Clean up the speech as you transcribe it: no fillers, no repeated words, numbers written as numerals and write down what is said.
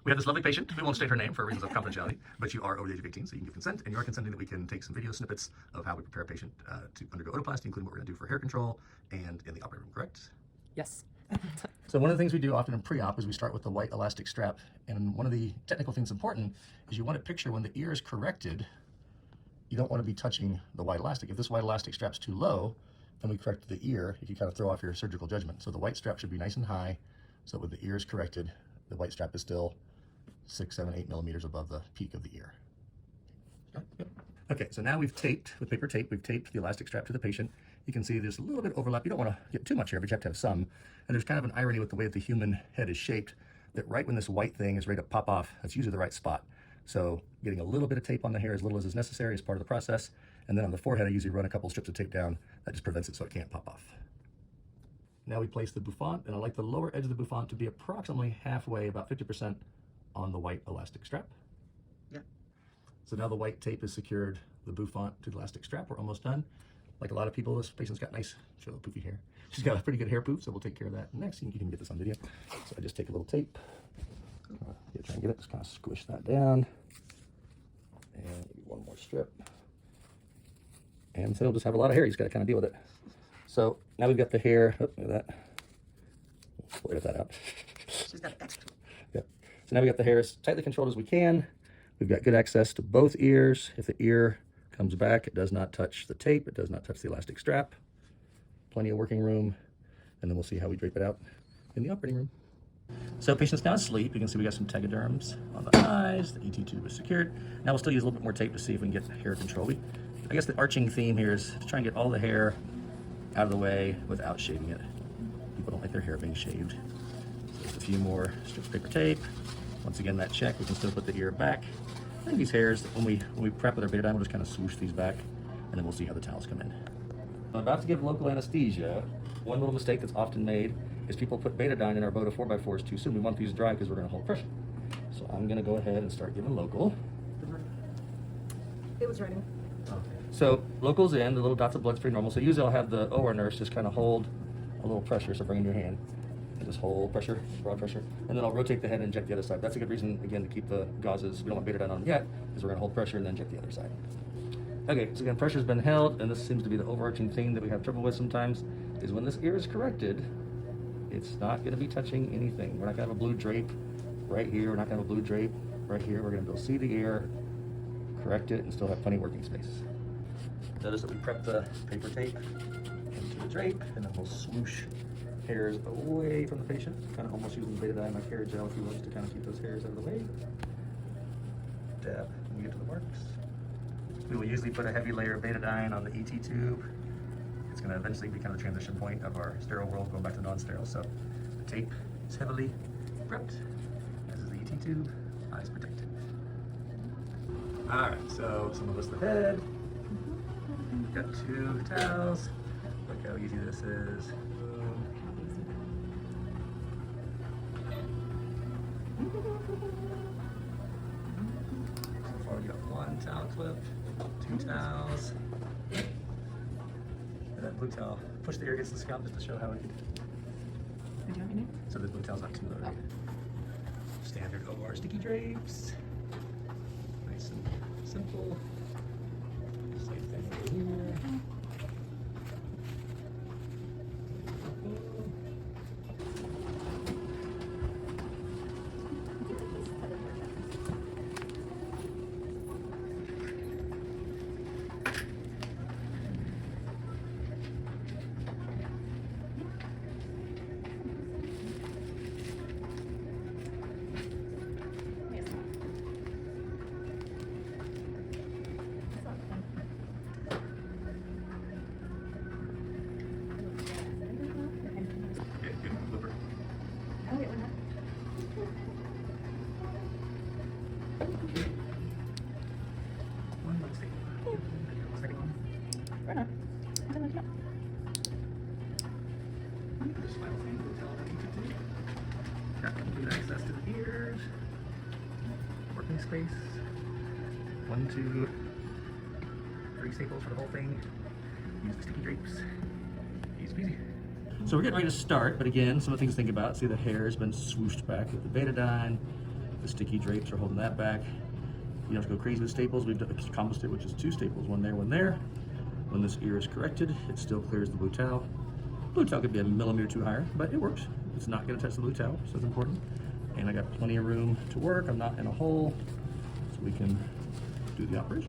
We have this lovely patient. We won't state her name for reasons of confidentiality, but you are over the age of 18, so you can give consent, and you are consenting that we can take some video snippets of how we prepare a patient to undergo otoplasty, including what we're going to do for hair control and in the operating room, correct? Yes. So one of the things we do often in pre-op is we start with the white elastic strap, and one of the technical things important is you want to picture when the ear is corrected, you don't want to be touching the white elastic. If this white elastic strap's too low, then we correct the ear, you can kind of throw off your surgical judgment. So the white strap should be nice and high, so when the ear is corrected, the white strap is still 6, 7, 8 millimeters above the peak of the ear. Okay, so now we've taped, with paper tape, we've taped the elastic strap to the patient. You can see there's a little bit of overlap. You don't want to get too much here, but you have to have some. And there's kind of an irony with the way that the human head is shaped, that right when this white thing is ready to pop off, that's usually the right spot. So getting a little bit of tape on the hair, as little as is necessary, is part of the process. And then on the forehead, I usually run a couple strips of tape down. That just prevents it so it can't pop off. Now we place the bouffant, and I like the lower edge of the bouffant to be approximately halfway, about 50% on the white elastic strap. Yeah. So now the white tape is secured the bouffant to the elastic strap. We're almost done. Like a lot of people, this patient's got nice, show the poofy hair. She's got a pretty good hair poof, so we'll take care of that next. You can get this on video. So I just take a little tape. Try and get it, just kind of squish that down. And maybe one more strip. And so he'll just have a lot of hair. He's got to kind of deal with it. So now we've got the hair. Oh, look at that. We'll edit that out. She's got extra. Yep. So now we got the hair as tightly controlled as we can. We've got good access to both ears. If the ear comes back, it does not touch the tape. It does not touch the elastic strap. Plenty of working room. And then we'll see how we drape it out in the operating room. So patient's now asleep. You can see we got some tegaderms on the eyes. The ET tube is secured. Now we'll still use a little bit more tape to see if we can get hair control. I guess the arching theme here is to try and get all the hair out of the way without shaving it. People don't like their hair being shaved. So just a few more strips of paper tape. Once again, that check, we can still put the ear back. I think these hairs, when we prep with our betadine, we'll just kind of swoosh these back, and then we'll see how the towels come in. I'm about to give local anesthesia. One little mistake that's often made is people put betadine in our Boda 4x4s too soon. We want these dry because we're going to hold pressure. So I'm going to go ahead and start giving local. It was ready. Okay. So local's in, the little dots of blood's pretty normal. So usually I'll have the OR nurse just kind of hold a little pressure, so bring in your hand. And just hold pressure, broad pressure. And then I'll rotate the head and inject the other side. That's a good reason, again, to keep the gauzes. We don't want betadine on them yet, because we're going to hold pressure and then inject the other side. Okay, so again, pressure's been held, and this seems to be the overarching theme that we have trouble with sometimes, is when this ear is corrected, it's not going to be touching anything. We're not going to have a blue drape right here. We're not going to have a blue drape right here. We're going to be able to see the ear, correct it, and still have plenty of working space. Notice that we prep the paper tape into the drape, and then we'll swoosh hairs away from the patient, kind of almost using betadine like hair gel if you want, to kind of keep those hairs out of the way. Dab when we get to the marks. We will usually put a heavy layer of betadine on the ET tube. It's going to eventually become the transition point of our sterile world, going back to non-sterile. So the tape is heavily prepped, as is the ET tube. Eyes protected. All right, so some of us the head. Got 2 towels. Look how easy this is. Boom. So far we got 1 towel clip, 2 towels, and that blue towel. Push the ear against the scalp just to show how it. So the blue towel's not too loaded. Standard OR sticky drapes. Nice and simple. Same thing over here. Got complete access to the ears, working space, 1, 2, 3 staples for the whole thing. Use the sticky drapes. Easy peasy. So we're getting ready to start, but again, some of the things to think about. See, the hair has been swooshed back with the betadine. The sticky drapes are holding that back. You don't have to go crazy with staples. We've accomplished it, which is 2 staples, one there, one there. When this ear is corrected, it still clears the blue towel. Blue towel could be a millimeter too higher, but it works. It's not going to touch the blue towel, so it's important. And I got plenty of room to work. I'm not in a hole, so we can do the operation.